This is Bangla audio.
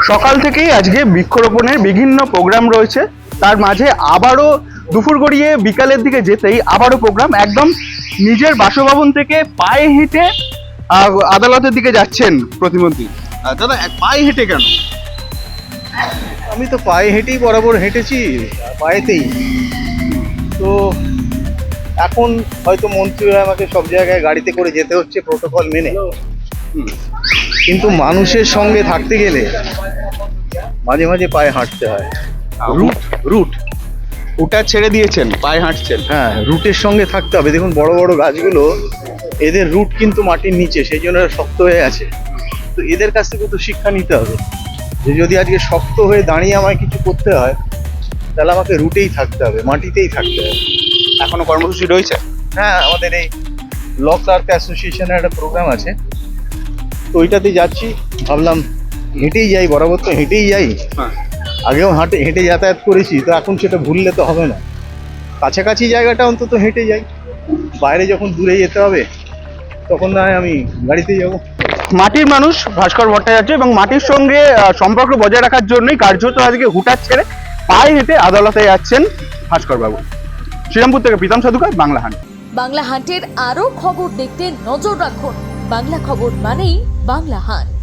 সকাল থেকেই আজকে বৃক্ষরোপণের বিভিন্ন প্রোগ্রাম রয়েছে, তার মাঝে আবারও দুপুর গড়িয়ে বিকালের দিকে যেতেই আবারও প্রোগ্রাম। একদম নিজের বাসভবন থেকে পায়ে হেঁটে আদালতের দিকে যাচ্ছেন প্রতিমন্ত্রী। দাদা পায়ে হেঁটে কেন? আমি তো পায়ে হেঁটেই বরাবর হেঁটেছি, পায়েতেই। তো এখন হয়তো মন্ত্রী হয়ে আমাকে সব জায়গায় গাড়িতে করে যেতে হচ্ছে প্রোটোকল মেনে, কিন্তু মানুষের সঙ্গে থাকতে গেলে মাঝে মাঝে পায়ে হাঁটতে হয়। রুট রুট ওটা ছেড়ে দিয়েছেন, পায়ে হাঁটছেন। হ্যাঁ, রুটের সঙ্গে থাকতে হবে। দেখুন বড় বড় গাছগুলো, এদের রুট কিন্তু মাটির নিচে, সেই জন্য এরা শক্ত হয়ে আছে। তো এদের কাছ থেকে তো শিক্ষা নিতে হবে যে যদি আজকে শক্ত হয়ে দাঁড়িয়ে আমায় কিছু করতে হয়, তাহলে আমাকে রুটেই থাকতে হবে, মাটিতেই থাকতে হবে। এখনো কর্মসূচি রয়েছে? হ্যাঁ, আমাদের এই ল ক্লার্ক অ্যাসোসিয়েশনের একটা প্রোগ্রাম আছে, তো ওইটাতে যাচ্ছি। ভাবলাম হেঁটেই যাই, বরাবর তো হেঁটেই যাই। হ্যাঁ। আগেও হেঁটে যাতায়াত করেছি, তো এখন সেটা ভুললে তো হবে না। কাছাকাছি জায়গাটা অন্তত হেঁটে যাই, বাইরে যখন দূরে যেতে হবে তখন না হয় আমি গাড়িতে যাব। মাটির মানুষ ভাস্কর ভট্টাচার্য এবং মাটির সঙ্গে সম্পর্ক বজায় রাখার জন্যই কার্যত আজকে হুটার ছেড়ে পায়ে হেঁটে আদালতে যাচ্ছেন ভাস্কর বাবু। শ্রীরামপুর থেকে প্রীতম সাধুকা, বাংলা হান্ট। বাংলা হান্টের আরও খবর দেখতে নজর রাখুন। বাংলা খবর মানেই বাংলা হান্ট।